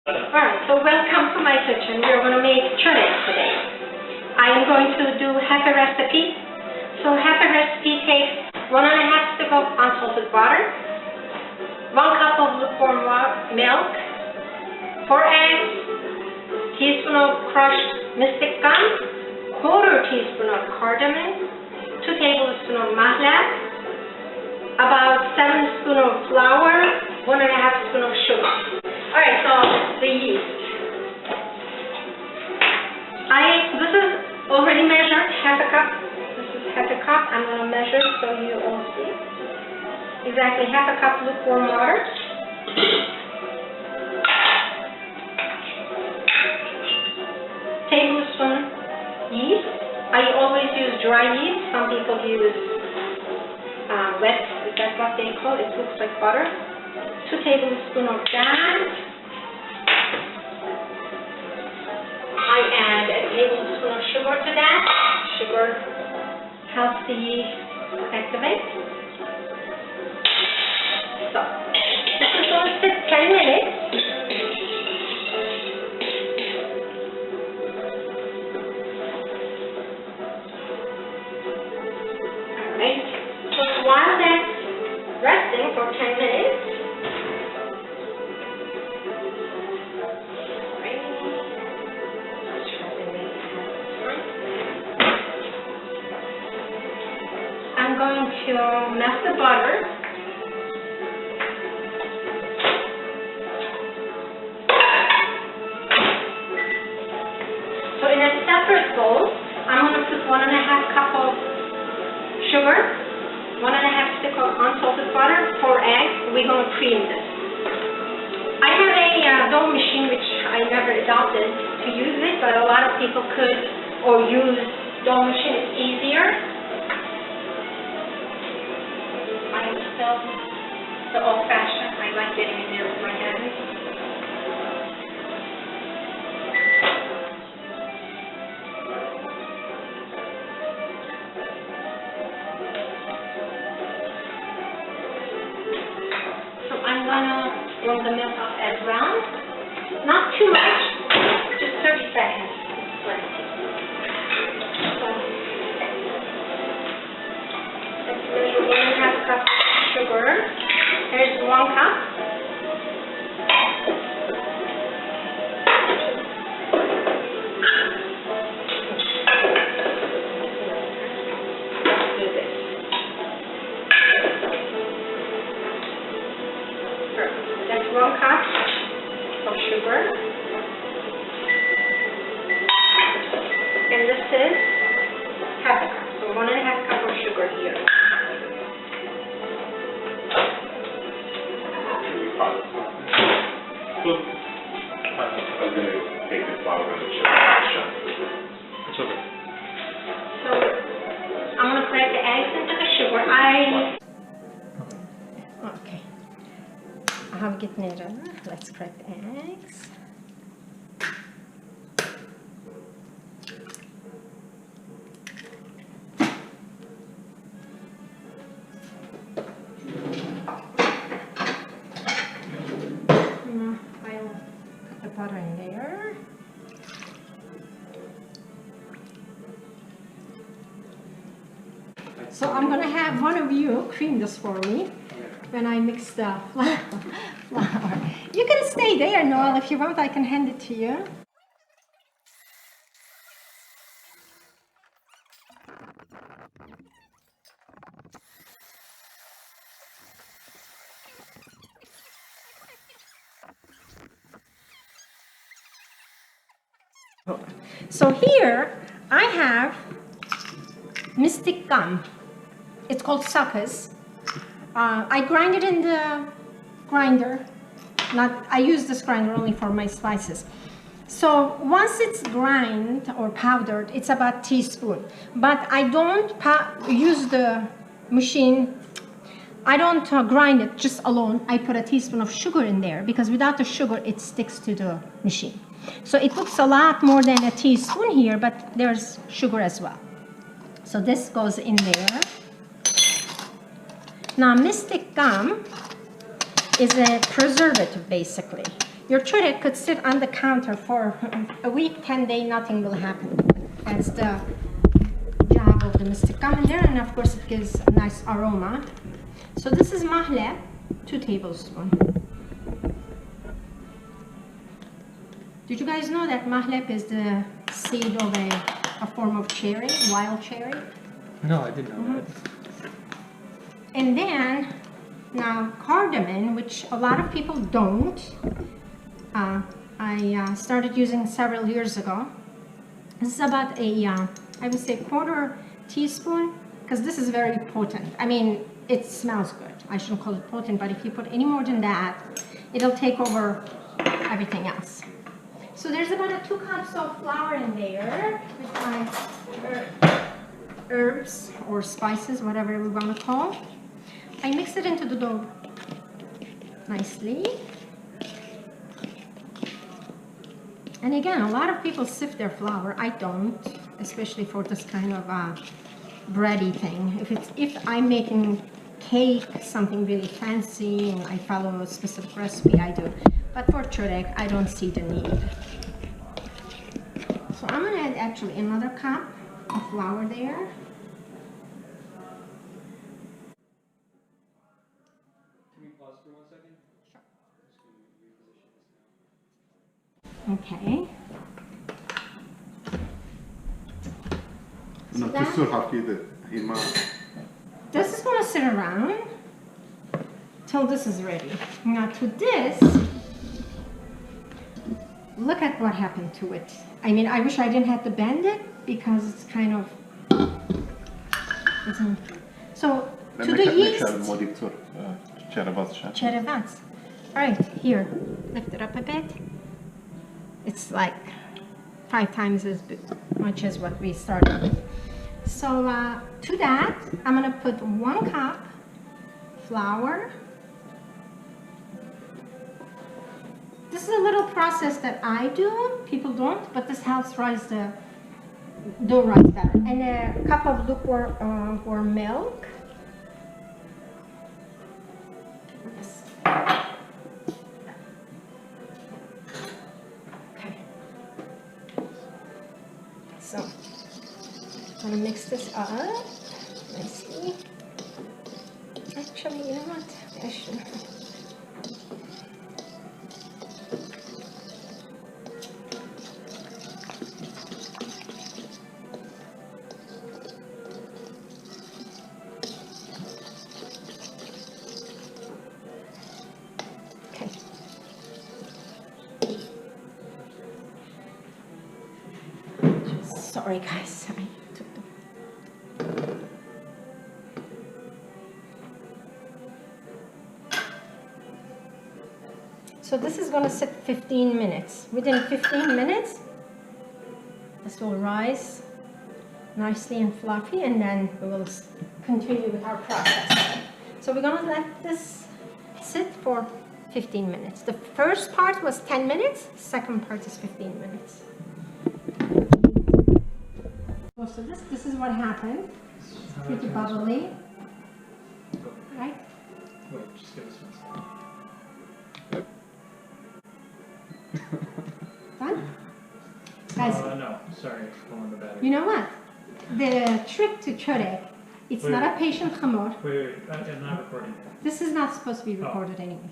Alright, so welcome to my kitchen. We're going to make choreg today. I am going to do half a recipe. So half a recipe takes 1.5 stick of unsalted butter, 1 cup of lukewarm milk, 4 eggs, teaspoon of crushed mystic gum, 1/4 teaspoon of cardamom, 2 tablespoons of mahlab, about 7 spoons of flour, 1.5 spoon of sugar. Alright, so the yeast. This is already measured, half a cup. This is half a cup. I'm going to measure so you all see. Exactly half a cup lukewarm water. Tablespoon yeast. I always use dry yeast. Some people use wet, that's what they call it. It looks like butter. 2 tablespoons of that. I add a tablespoon of sugar to that. Sugar helps the yeast activate. So, this is going to sit 10 minutes. Alright, so while that's resting for 10 minutes, I'm going to melt the butter. So in a separate bowl, I'm going to put 1.5 cup of sugar, 1.5 stick of unsalted butter, 4 eggs. We're going to cream this. I have a dough machine which I never adopted to use it, but a lot of people could or use dough machine. It's easier. The old-fashioned, I like getting in there with my hands. So I'm gonna warm the milk up as well. Not too much, just 30 seconds. So let's measure 1.5 cups of sugar. Here's 1 cup. Let's do this. Perfect. That's 1 cup of sugar. And this is half a cup. So 1.5 cup of sugar here. I'm going to take this bottle and sugar. It's okay. So I'm going to crack the eggs into the sugar. Okay. I have get nearer. Let's crack the eggs. Butter in there. So I'm going to have one of you cream this for me when I mix the flour. You can stay there, Noel, if you want. I can hand it to you. So here I have mystic gum. It's called suckers. I grind it in the grinder. I use this grinder only for my spices. So once it's grind or powdered, it's about a teaspoon. But I don't use the machine. I don't grind it just alone. I put a teaspoon of sugar in there because without the sugar, it sticks to the machine. So it looks a lot more than a teaspoon here, but there's sugar as well. So this goes in there. Now, mystic gum is a preservative, basically. Your choreg could sit on the counter for a week, 10 days, nothing will happen. That's the job of the mystic gum in there, and of course it gives a nice aroma. So this is mahle, 2 tablespoons. Did you guys know that mahlep is the seed of a form of cherry, wild cherry? No, I didn't know that. And then, now cardamom, which a lot of people don't. I started using several years ago. This is about I would say 1/4 teaspoon, because this is very potent. I mean, it smells good. I shouldn't call it potent, but if you put any more than that, it'll take over everything else. So there's about 2 cups of flour in there with my herbs or spices, whatever we want to call. I mix it into the dough nicely. And again, a lot of people sift their flour. I don't, especially for this kind of bready thing. If I'm making cake, something really fancy, and I follow a specific recipe, I do. But for choreg, I don't see the need. So I'm gonna add actually another cup of flour there. Can we pause for 1 second? Sure. I'm just going to reposition this now. Okay. انه تسرها كده هي ما This is gonna sit around till this is ready. Now to this, look at what happened to it. I mean, I wish I didn't have to bend it because it's kind of. So to the yeast. Cherevats. All right, here, lift it up a bit. It's like 5 times as much as what we started with. So to that, I'm gonna put 1 cup flour. This is a little process that I do. People don't, but this helps rise the dough rise better. And a cup of lukewarm milk. Yes. Okay. So I'm gonna mix this up nicely. Actually, you know what? I should. Okay. Sorry, guys. I took the. So this is going to sit 15 minutes. Within 15 minutes, this will rise nicely and fluffy, and then we will continue with our process. So we're going to let this sit for 15 minutes. The first part was 10 minutes, the second part is 15 minutes. So this is what happened. It's pretty bubbly, right? Wait, just give us 1 second. Done? Guys, No, sorry, it's pulling the battery. you know what? The trick to choreg, it's not a patient chamor. Wait, I'm not recording. This is not supposed to be recorded anyway.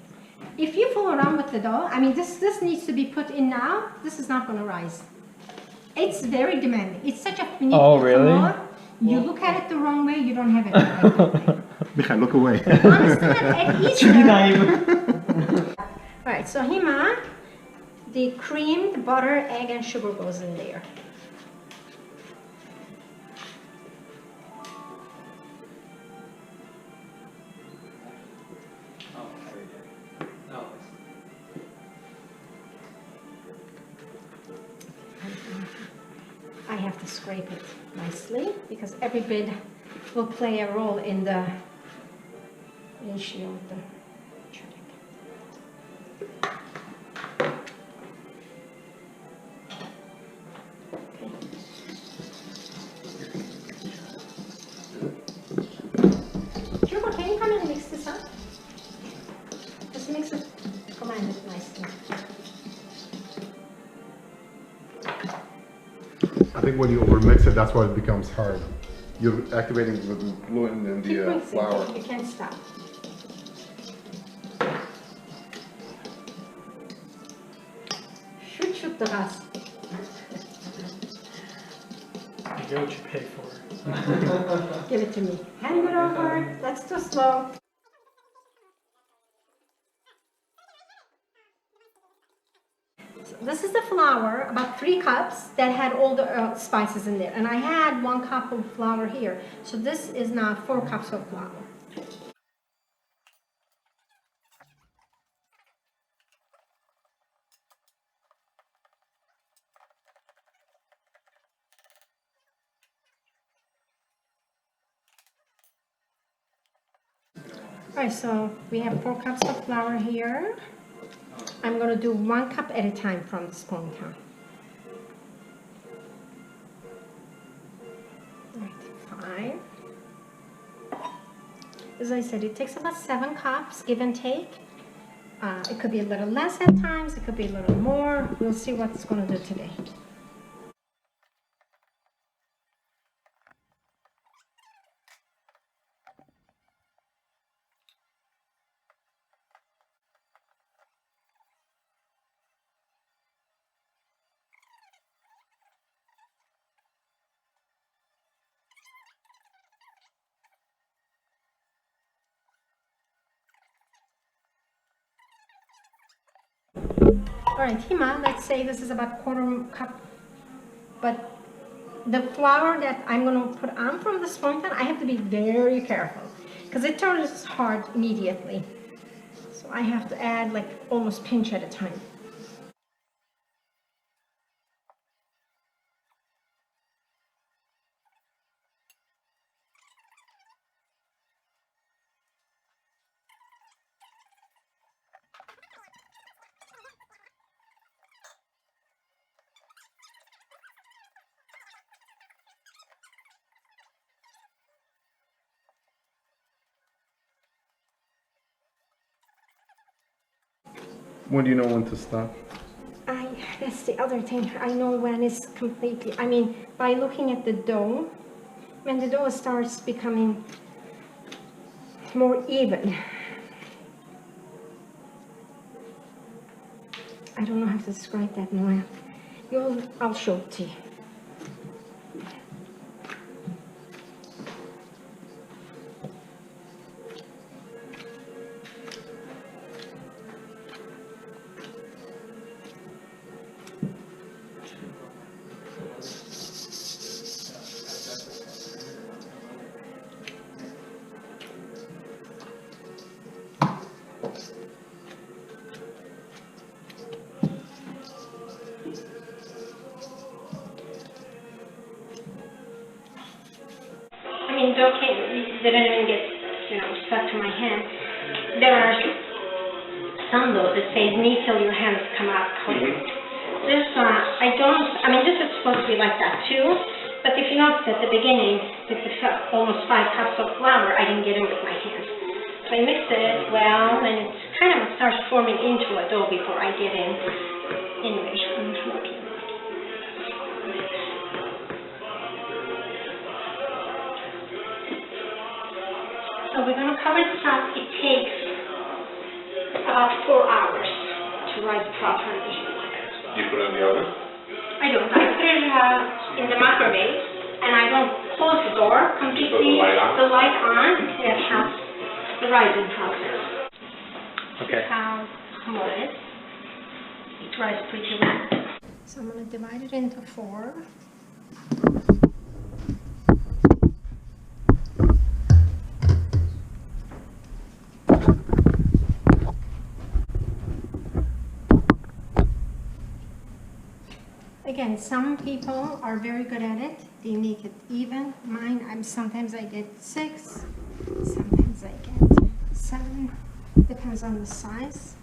If you fool around with the dough, I mean, this needs to be put in now. This is not going to rise. It's very demanding. It's such a finite chamor. You look at it the wrong way, you don't have it the right way. Michael, look away. Honestly, at Easter. All right, so hima, the cream, the butter, egg, and sugar goes in there. I have to scrape it nicely because every bit will play a role in the ratio of the choreg. Okay. Hugo, can you come and mix this up? Just mix it, combine it nicely. I think when you overmix it, that's why it becomes hard. You're activating the gluten in Keep the mixing, flour. you can't stop. Shoot the gas. You get what you pay for. Give it to me. Hand it over. That's too slow. So this is the flour, about 3 cups, that had all the spices in there. And I had 1 cup of flour here. So this is now 4 cups of flour. Alright, so we have 4 cups of flour here. I'm going to do 1 cup at a time from this point on. Alright, 5. As I said, it takes about 7 cups, give and take. It could be a little less at times, it could be a little more. We'll see what it's going to do today. Alright, Hima, let's say this is about 1/4 cup, but the flour that I'm going to put on from this point on, I have to be very careful because it turns hard immediately. So I have to add like almost pinch at a time. When do you know when to stop? That's the other thing. I know when it's completely, I mean, by looking at the dough, when the dough starts becoming more even. I don't know how to describe that, Noah. I'll show it to you. Dough didn't even get, stuck to my hand. There are some doughs that say knead till your hands come out clean. This one, this is supposed to be like that too, but if you notice at the beginning, with the almost 5 cups of flour, I didn't get in with my hands. So I mixed it well, and it kind of starts forming into a dough before I get in. Anyway, I'm working. So we're going to cover this up. It takes about 4 hours to rise properly. Do you put it in the oven? I don't. I put it in the microwave, and I don't close the door completely. The light on. It helps the rising process. Okay. How small it is. It rises pretty well. So I'm going to divide it into 4. Again, some people are very good at it. They make it even. Mine, sometimes I get 6, sometimes I get 7. Depends on the size.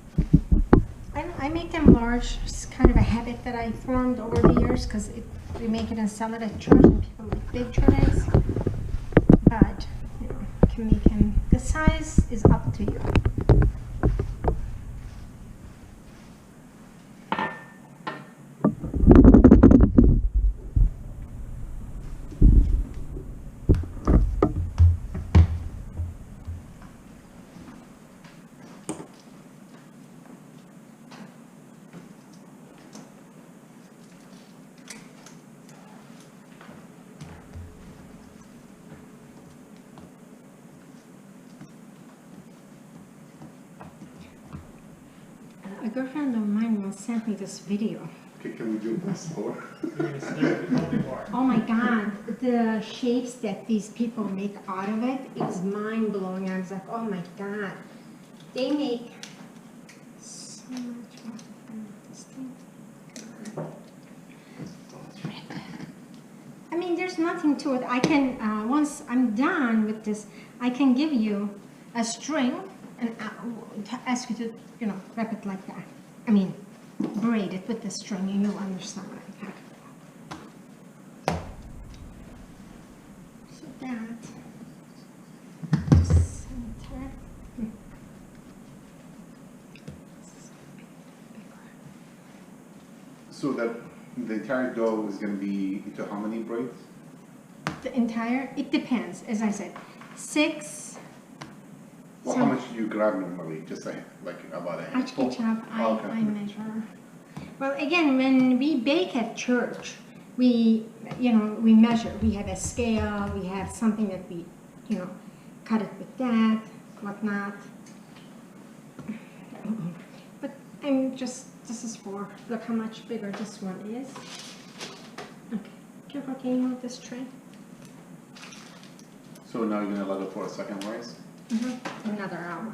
I make them large. It's kind of a habit that I formed over the years because we make it and sell it at church, and people like big trays. But you can make them. The size is up to you. a girlfriend of mine once sent me this video. Okay, can we do this slower? You're gonna stir it more. Oh my God, the shapes that these people make out of it is mind blowing. I was like, oh my God, they make so much more than this thing. I mean, there's nothing to it. I can, once I'm done with this, I can give you a string and ask you to, you know, wrap it like that. I mean, braid it with the string and you'll understand what I'm talking about. So that, center. So that the entire dough is going to be into how many braids? The entire, it depends, as I said, 6. Well, So- how much do you grab normally? Just like about a handful? Okay. I measure. Well, again, when we bake at church, we, you know, we measure. We have a scale, we have something that we, you know, cut it with that, whatnot. But I'm just, this is for, look how much bigger this one is. Okay, careful, can you move this tray? So now you're going to let it for a second rise? Another hour.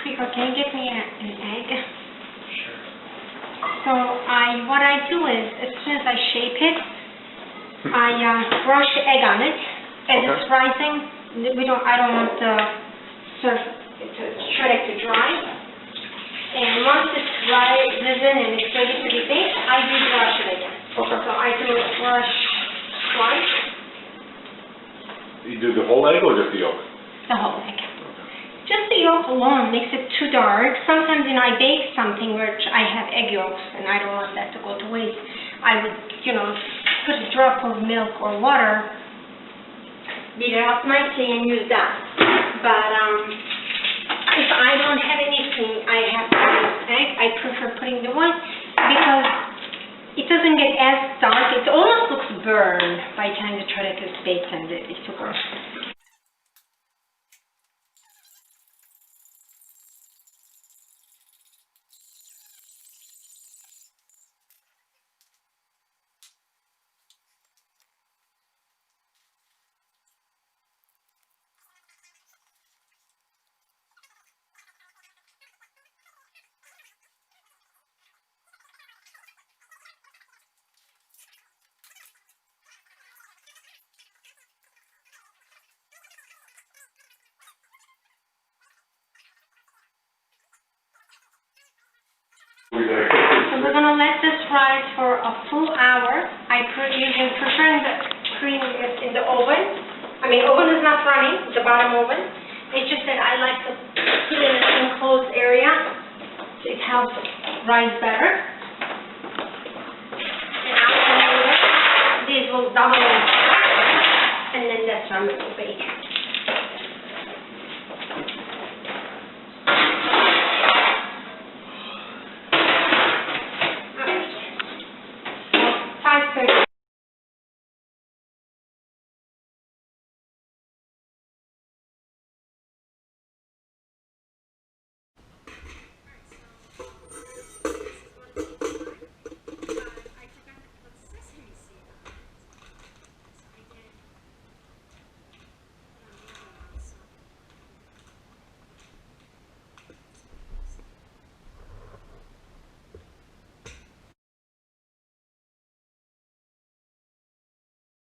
Rico, can you give me an egg? Sure. So what I do is, as soon as I shape it, I brush egg on it. As it's rising, I don't want the shredded to dry. And once it's rises in and it's ready to be baked, I do brush it again. Okay. So I do brush twice, You do the whole egg or just the yolk? the whole egg. Just the yolk alone makes it too dark. Sometimes, you know, I bake something which I have egg yolks and I don't want that to go to waste. I would, you know, put a drop of milk or water, beat it up nicely and use that. But if I don't have anything, I have to use egg. I prefer putting the white because it doesn't get as dark. It almost looks burned by the time the choreg is baked and it's super. So we're going to let this rise for a full hour. I usually prefer the cream in the oven. I mean, oven is not running, the bottom oven. It's just that I like to put it in an enclosed area, so it helps rise better. And after these will double, and then that's when we will bake.